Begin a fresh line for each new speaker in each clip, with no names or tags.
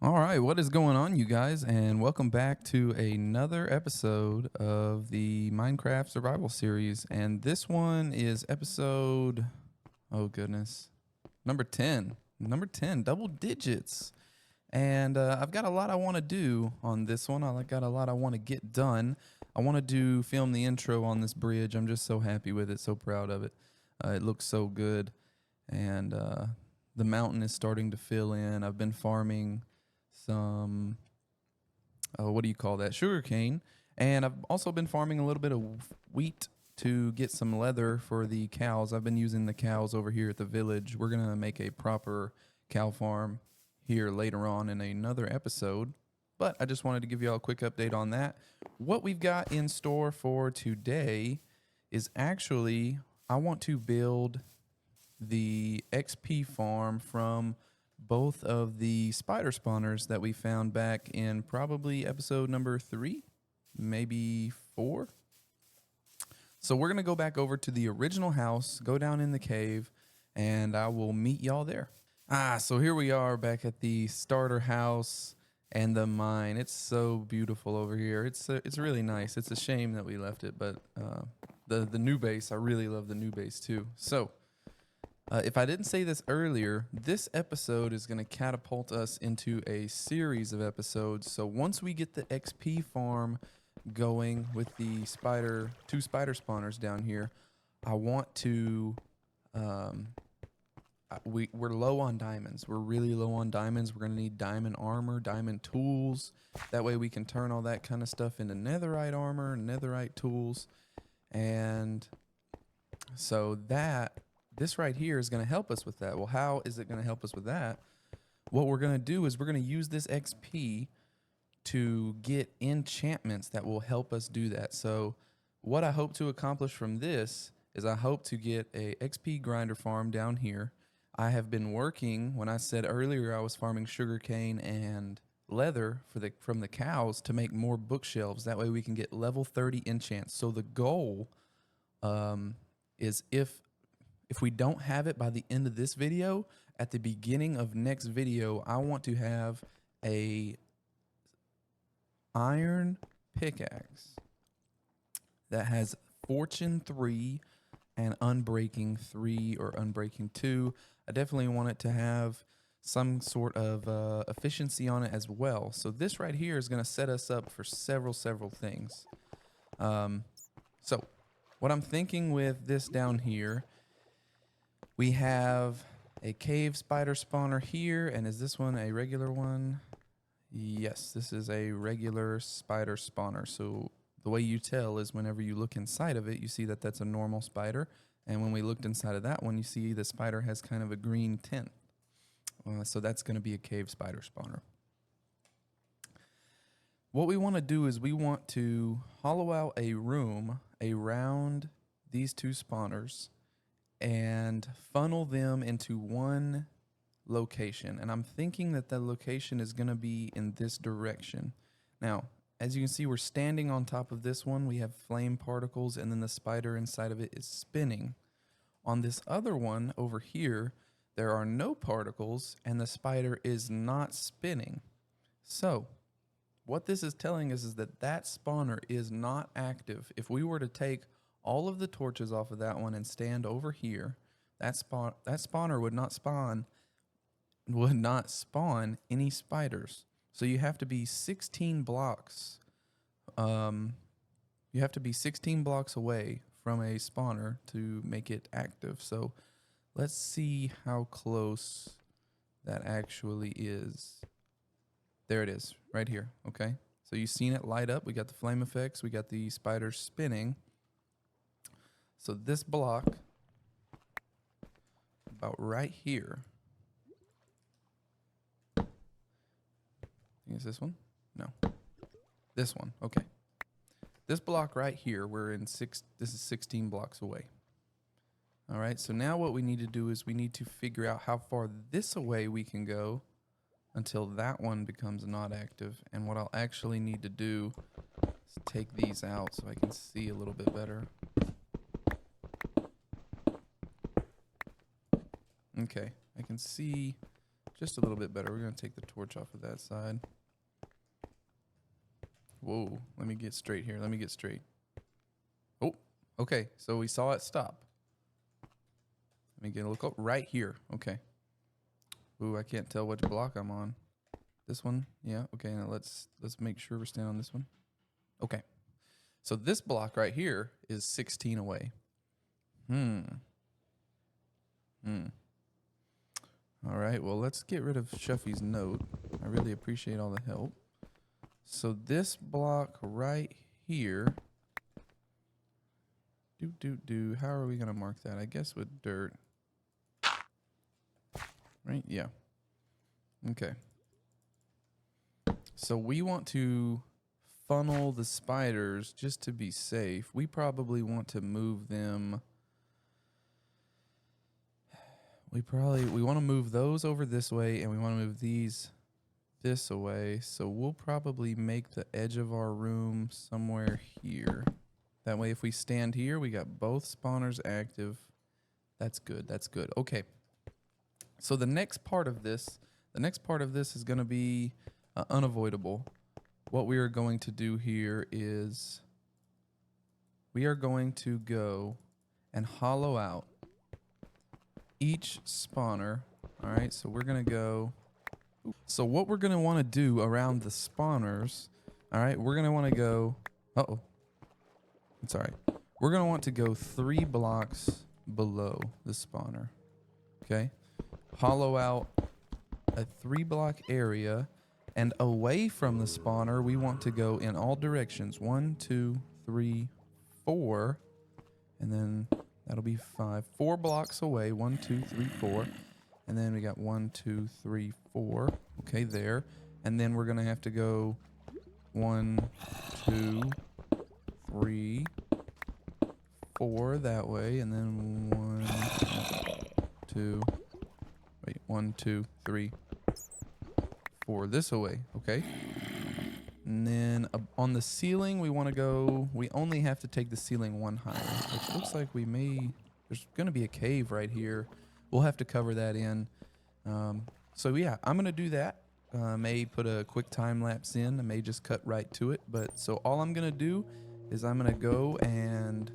All right, what is going on, you guys? And welcome back to another episode of the Minecraft Survival Series. And this one is episode, oh goodness, number 10. Number 10, double digits. And I've got a lot I want to do on this one. I got a lot I want to get done. I want to film the intro on this bridge. I'm just so happy with it, so proud of it. It looks so good. And the mountain is starting to fill in. I've been farming some what do you call that, sugar cane, and I've also been farming a little bit of wheat to get some leather for the cows. I've been using the cows over here at the village. We're gonna make a proper cow farm here later on in another episode, but I just wanted to give you all a quick update on that. What we've got in store for today is actually I want to build the XP farm from both of the spider spawners that we found back in probably episode number 3, maybe 4. So we're going to go back over to the original house, go down in the cave, and I will meet y'all there. So here we are back at the starter house and the mine. It's so beautiful over here. It's really nice. It's a shame that we left it, but the new base, I really love the new base too. So if I didn't say this earlier, this episode is going to catapult us into a series of episodes. So once we get the XP farm going with the two spider spawners down here, I want to. We're low on diamonds. We're really low on diamonds. We're going to need diamond armor, diamond tools. That way we can turn all that kind of stuff into netherite armor, netherite tools, and so this right here is going to help us with that. Well, how is it going to help us with that? What we're going to do is we're going to use this XP to get enchantments that will help us do that. So what I hope to accomplish from this is I hope to get a XP grinder farm down here. I have been working, when I said earlier I was farming sugarcane and leather from the cows to make more bookshelves. That way we can get level 30 enchants. So the goal is if we don't have it by the end of this video, at the beginning of next video, I want to have a iron pickaxe that has Fortune 3 and Unbreaking 3 or Unbreaking 2. I definitely want it to have some sort of efficiency on it as well. So this right here is going to set us up for several things. So what I'm thinking with this down here, we have a cave spider spawner here, and is this one a regular one? Yes, this is a regular spider spawner. So the way you tell is whenever you look inside of it, you see that that's a normal spider. And when we looked inside of that one, you see the spider has kind of a green tint. So that's going to be a cave spider spawner. What we want to do is we want to hollow out a room around these two spawners and funnel them into one location. And I'm thinking that the location is going to be in this direction. Now, as you can see, we're standing on top of this one. We have flame particles, and then the spider inside of it is spinning. On this other one over here, there are no particles, and the spider is not spinning. So what this is telling us is that that spawner is not active. If we were to take all of the torches off of that one and stand over here, that spawner would not spawn any spiders. So you have to be 16 blocks. You have to be 16 blocks away from a spawner to make it active. So let's see how close that actually is. There it is, right here. Okay. So you've seen it light up. We got the flame effects. We got the spiders spinning. So this block, about right here. I think it's this one? No. This one. Okay. This block right here, this is 16 blocks away. All right. So now what we need to do is we need to figure out how far this away we can go until that one becomes not active. And what I'll actually need to do is take these out so I can see a little bit better. Okay, I can see Just a little bit better. We're going to take the torch off of that side. Whoa. Let me get straight here. Let me get straight. Oh, okay. So we saw it stop. Let me get a look up right here. Okay. Ooh, I can't tell which block I'm on. This one? Yeah. Okay. Now let's make sure we're staying on this one. Okay. So this block right here is 16 away. All right, well, let's get rid of Shuffy's note. I really appreciate all the help. So this block right here. How are we going to mark that? I guess with dirt. Right? Yeah. Okay. So we want to funnel the spiders just to be safe. We probably want to move them. We want to move those over this way, and we want to move these this away. So we'll probably make the edge of our room somewhere here. That way, if we stand here, we got both spawners active. That's good. That's good. Okay. So the next part of this is going to be unavoidable. What we are going to do here is we are going to go and hollow out each spawner. All right, so we're going to go. So what we're going to want to do around the spawners, all right, we're going to want to go. Uh-oh. It's all right. We're going to want to go 3 blocks below the spawner. Okay? Hollow out a 3-block area, and away from the spawner, we want to go in all directions. 1, 2, 3, 4, and then that'll be 5. 4 blocks away. 1, 2, 3, 4. And then we got 1, 2, 3, 4. Okay, there. And then we're going to have to go 1, 2, 3, 4 that way. And then 1, 2, 3, 4 this way. Okay. And then on the ceiling, we want to go, we only have to take the ceiling 1 higher, which looks like there's going to be a cave right here. We'll have to cover that in. So yeah, I'm going to do that. May put a quick time lapse in. I may just cut right to it. But so all I'm going to do is I'm going to go and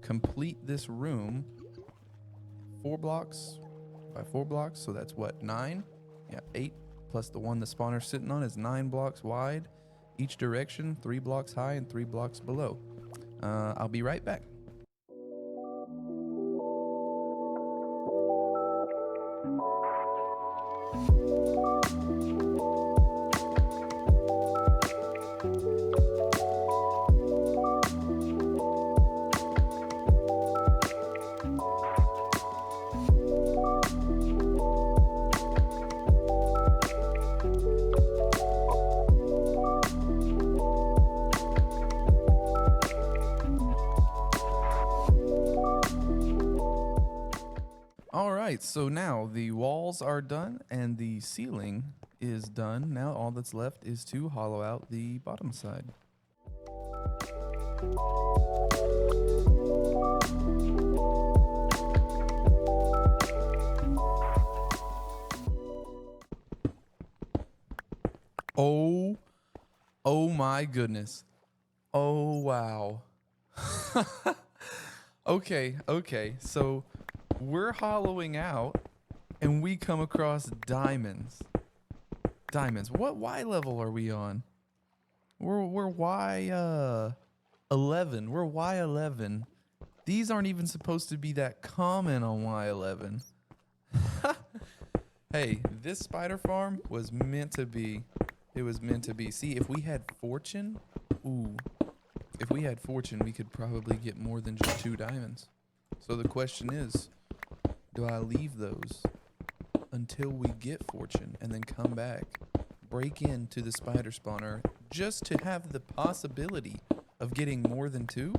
complete this room 4 blocks by 4 blocks. So that's what, 9? Yeah, 8 plus the one the spawner's sitting on is 9 blocks wide. Each direction, 3 blocks high and 3 blocks below. I'll be right back. Alright, so now the walls are done and the ceiling is done. Now all that's left is to hollow out the bottom side. Oh my goodness. Oh wow. Okay, so we're hollowing out and we come across diamonds. What Y level are we on? We're Y 11. We're Y 11. These aren't even supposed to be that common on Y 11. Hey, this spider farm was meant to be. It was meant to be. See, if we had fortune, if we had fortune, we could probably get more than just 2 diamonds. So the question is, do I leave those until we get fortune and then come back, break into the spider spawner just to have the possibility of getting more than 2?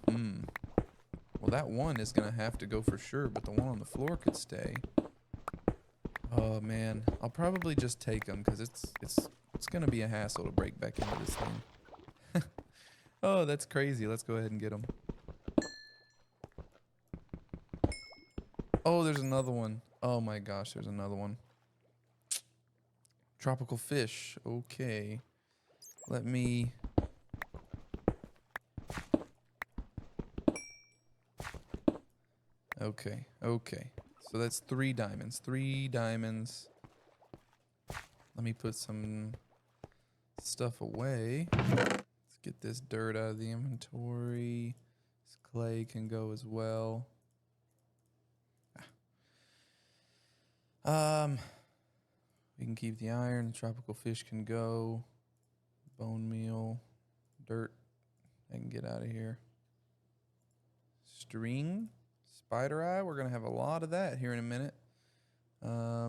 Well, that one is going to have to go for sure, but the one on the floor could stay. Oh man, I'll probably just take them because it's going to be a hassle to break back into this thing. Oh, that's crazy. Let's go ahead and get them. Oh, there's another one. Oh my gosh, there's another one. Tropical fish. Okay. Let me... Okay, okay. So that's 3 diamonds. 3 diamonds. Let me put some stuff away. Let's get this dirt out of the inventory. This clay can go as well. We can keep the iron. The tropical fish can go. Bone meal. Dirt. I can get out of here. String. Spider eye. We're going to have a lot of that here in a minute. I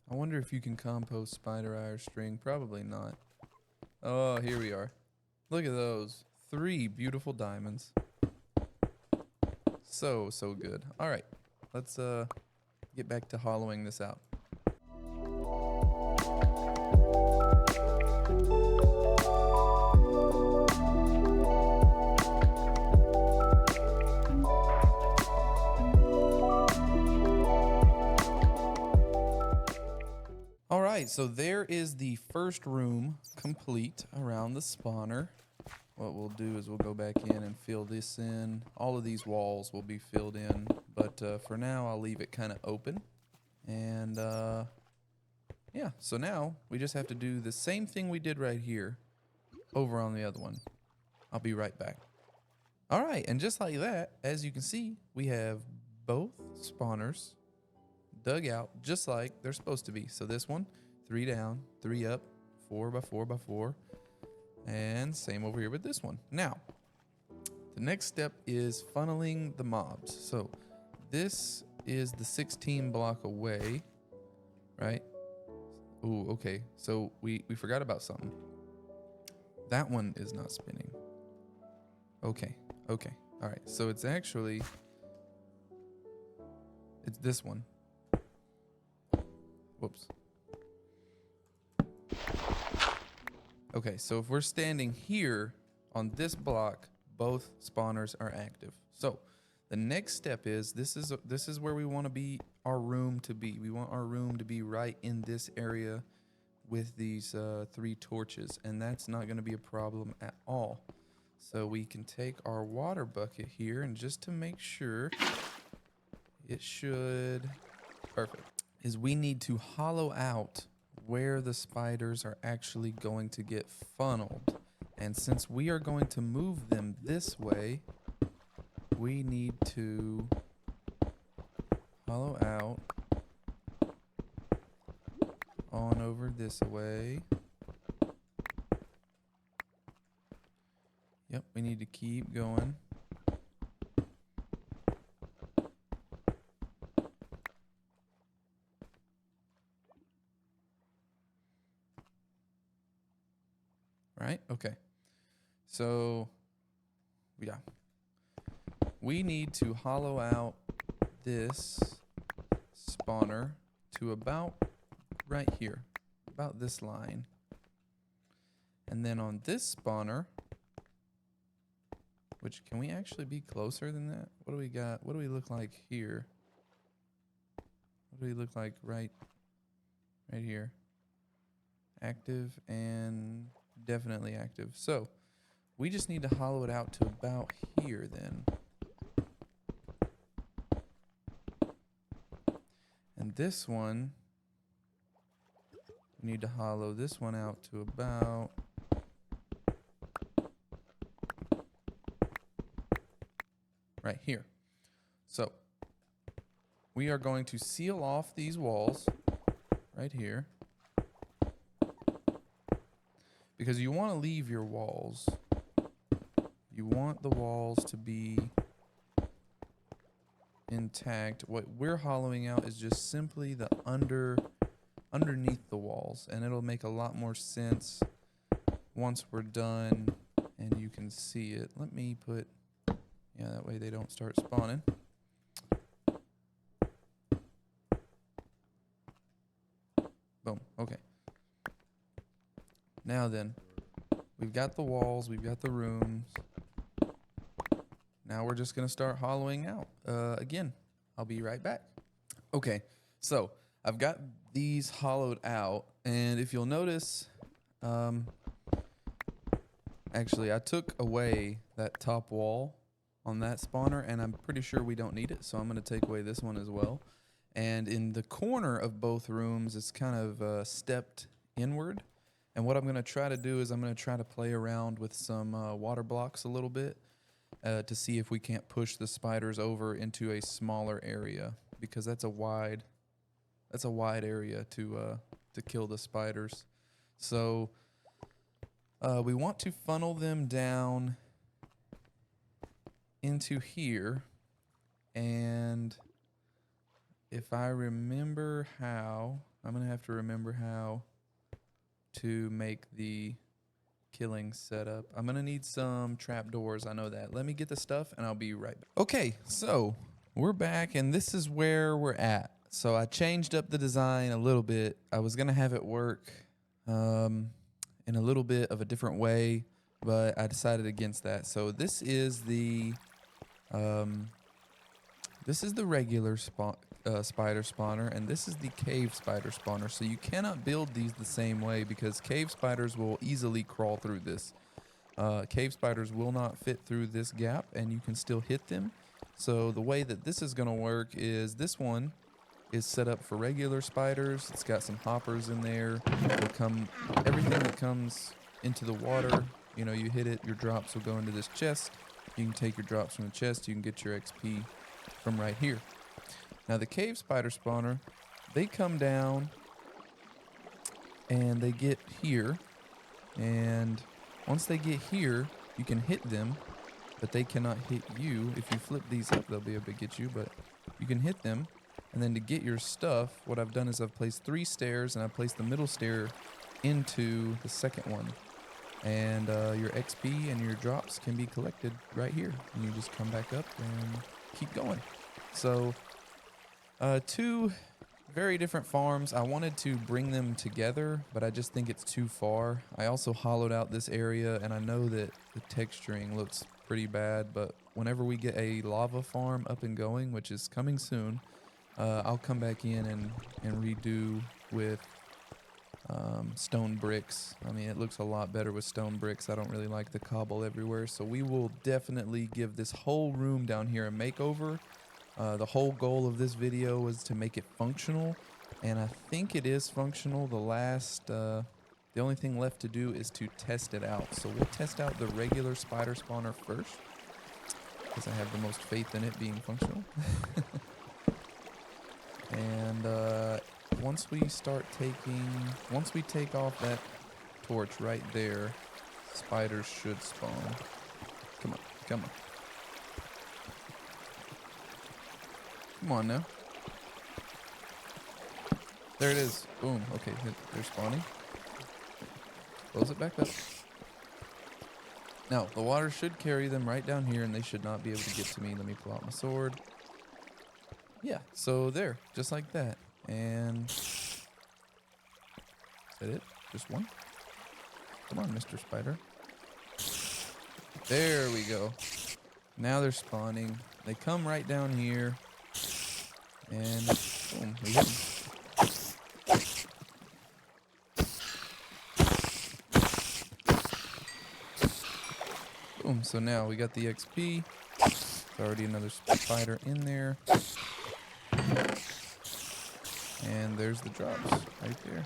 wonder if you can compost spider eye or string. Probably not. Oh, here we are. Look at those. 3 beautiful diamonds. So good. All right. Let's get back to hollowing this out. All right, so there is the first room complete around the spawner. What we'll do is we'll go back in and fill this in. All of these walls will be filled in, but for now I'll leave it kind of open. And yeah, so now we just have to do the same thing we did right here over on the other one. I'll be right back. All right, and just like that, as you can see, we have both spawners dug out just like they're supposed to be. So this one, 3 down, 3 up, 4 by 4 by 4. And same over here with this one. Now, the next step is funneling the mobs. So this is the 16 block away, right? Ooh, okay. So we forgot about something. That one is not spinning. Okay, okay. All right, so it's actually, it's this one. Whoops. Okay, so if we're standing here on this block, both spawners are active. So the next step is this is where we want to be our room to be. We want our room to be right in this area with these 3 torches, and that's not going to be a problem at all. So we can take our water bucket here, and just to make sure, it should, perfect, is we need to hollow out where the spiders are actually going to get funneled. And since we are going to move them this way, we need to hollow out on over this way. Yep, we need to keep going. Right? Okay. So, yeah. We need to hollow out this spawner to about right here. About this line. And then on this spawner, which, can we actually be closer than that? What do we got? What do we look like here? What do we look like right here? Active and definitely active. So we just need to hollow it out to about here then. And this one, we need to hollow this one out to about right here. So we are going to seal off these walls right here, because you want to leave your walls. You want the walls to be intact. What we're hollowing out is just simply the underneath the walls, and it'll make a lot more sense once we're done and you can see it. Let me put, yeah, that way they don't start spawning. Boom. Okay. Now then, we've got the walls, we've got the rooms. Now we're just going to start hollowing out. Again, I'll be right back. Okay, so I've got these hollowed out, and if you'll notice, um, actually, I took away that top wall on that spawner, and I'm pretty sure we don't need it, so I'm going to take away this one as well. And in the corner of both rooms, it's kind of stepped inward. And what I'm going to try to do is I'm going to try to play around with some water blocks a little bit to see if we can't push the spiders over into a smaller area, because that's a wide area to kill the spiders. So we want to funnel them down into here, and if I remember how, I'm gonna have to remember how to make the killing setup. I'm gonna need some trapdoors, I know that. Let me get the stuff and I'll be right back. Okay, so we're back and this is where we're at. So I changed up the design a little bit. I was gonna have it work in a little bit of a different way, but I decided against that. So this is the regular spider spawner, and this is the cave spider spawner. So you cannot build these the same way because cave spiders will easily crawl through this. Cave spiders will not fit through this gap, and you can still hit them. So the way that this is going to work is this one is set up for regular spiders. It's got some hoppers in there. Everything that comes into the water, you know, you hit it, your drops will go into this chest. You can take your drops from the chest. You can get your XP from right here. Now the cave spider spawner, they come down and they get here, and once they get here, you can hit them, but they cannot hit you. If you flip these up, they'll be able to get you, but you can hit them. And then to get your stuff, what I've done is I've placed 3 stairs, and I placed the middle stair into the second one. And your XP and your drops can be collected right here. And you just come back up and keep going. So 2 very different farms. I wanted to bring them together, but I just think it's too far. I also hollowed out this area, and I know that the texturing looks pretty bad, but whenever we get a lava farm up and going, which is coming soon, I'll come back in and redo with stone bricks. I mean, it looks a lot better with stone bricks. I don't really like the cobble everywhere, so we will definitely give this whole room down here a makeover. The whole goal of this video was to make it functional, and I think it is functional. The only thing left to do is to test it out. So we'll test out the regular spider spawner first, because I have the most faith in it being functional. And once we take off that torch right there, spiders should spawn. Come on, come on. Come on now. There it is. Boom. Okay, they're spawning. Close it back up. Now, the water should carry them right down here, and they should not be able to get to me. Let me pull out my sword. Yeah, so there, just like that. And is that it? Just one? Come on, Mr. Spider. There we go. Now they're spawning. They come right down here. And boom, we hit them. Boom, so now we got the XP. There's already another spider in there. And there's the drops right there.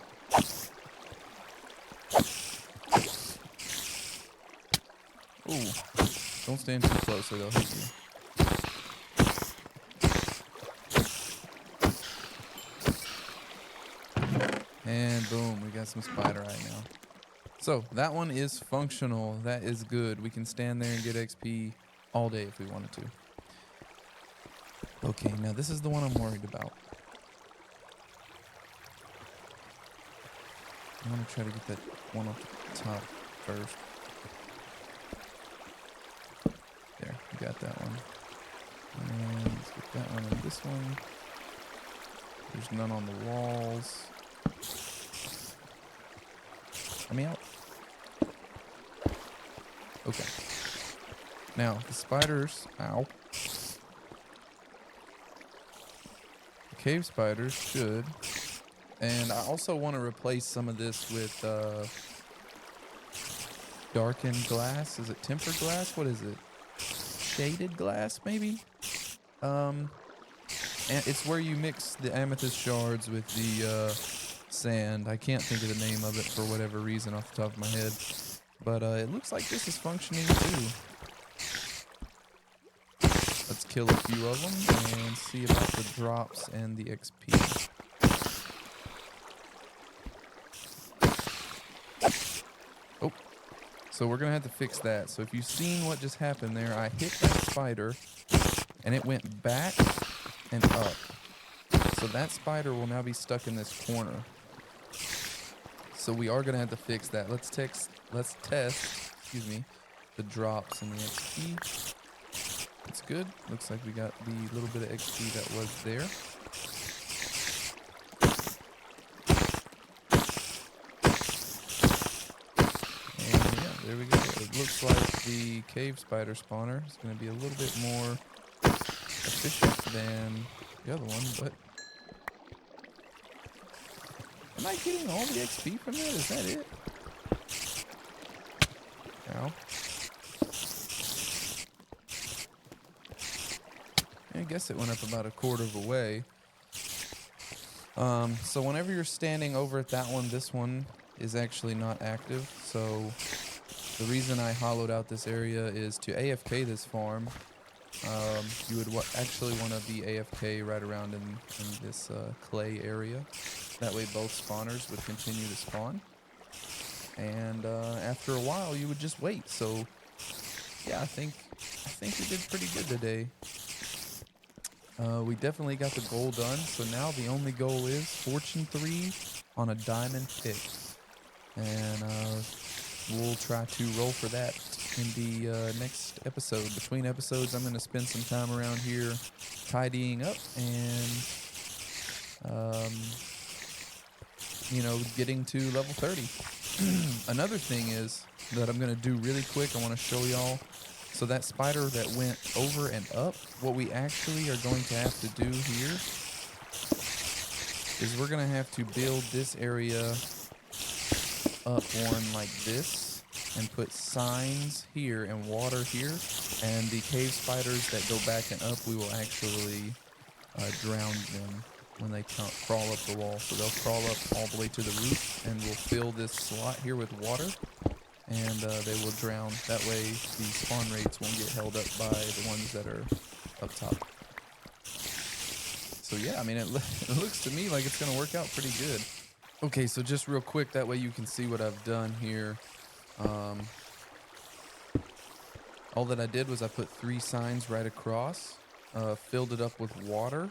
Ooh, don't stand too close or they'll hit you. And boom, we got some spider eye now. So that one is functional. That is good. We can stand there and get XP all day if we wanted to. Okay, now this is the one I'm worried about. I'm gonna try to get that one off the top first. There, we got that one. And let's get that one and this one. There's none on the walls. Let me out. Okay. Now, the spiders, ow. cave spiders should. And I also want to replace some of this with darkened glass. Is it tempered glass? What is it? Shaded glass, maybe? And it's where you mix the amethyst shards with the sand. I can't think of the name of it for whatever reason off the top of my head. But it looks like this is functioning too. Let's kill a few of them and see about the drops and the XP. Oh, so we're gonna have to fix that. So if you've seen what just happened there, I hit that spider and it went back and up. So that spider will now be stuck in this corner. So we are gonna have to fix that. Let's test, excuse me, the drops and the XP. It's good. Looks like we got the little bit of XP that was there. And yeah, there we go. It looks like the cave spider spawner is going to be a little bit more efficient than the other one, but am I getting all the XP from that? Is that it? Ow. I guess it went up about a quarter of a way. So whenever you're standing over at that one, this one is actually not active. So the reason I hollowed out this area is to AFK this farm. You would actually want to be AFK right around in this clay area. That way both spawners would continue to spawn. And after a while, you would just wait. So yeah, I think we did pretty good today. We definitely got the goal done, so now the only goal is Fortune 3 on a diamond pick. And we'll try to roll for that in the next episode. Between episodes, I'm going to spend some time around here tidying up and, you know, getting to level 30. Another thing is that I'm going to do really quick, I want to show y'all. So that spider that went over and up, what we actually are going to have to do here is we're going to have to build this area up one like this and put signs here and water here. And the cave spiders that go back and up, we will actually drown them when they crawl up the wall. So they'll crawl up all the way to the roof, and we'll fill this slot here with water. And they will drown. That way the spawn rates won't get held up by the ones that are up top. So yeah, I mean, it looks to me like it's going to work out pretty good. Okay, so just real quick, that way you can see what I've done here. All that I did was I put 3 signs right across, filled it up with water,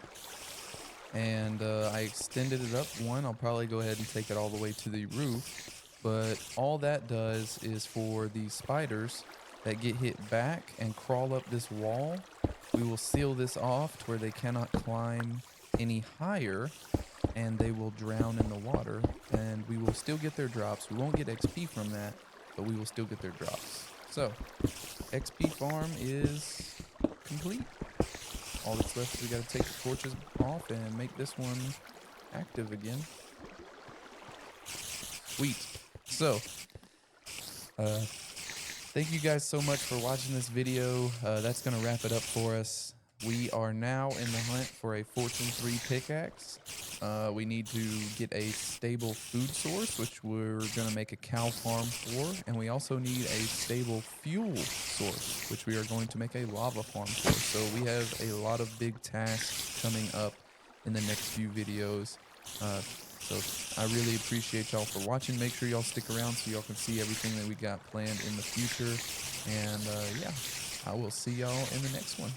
and I extended it up one. I'll probably go ahead and take it all the way to the roof. But all that does is for the spiders that get hit back and crawl up this wall, we will seal this off to where they cannot climb any higher, and they will drown in the water, and we will still get their drops. We won't get XP from that, but we will still get their drops. So, XP farm is complete. All that's left is we got to take the torches off and make this one active again. Sweet. So, thank you guys so much for watching this video. That's going to wrap it up for us. We are now in the hunt for a Fortune 3 pickaxe. We need to get a stable food source, which we're going to make a cow farm for. And we also need a stable fuel source, which we are going to make a lava farm for. So we have a lot of big tasks coming up in the next few videos. So I really appreciate y'all for watching. Make sure y'all stick around so y'all can see everything that we got planned in the future. And yeah, I will see y'all in the next one.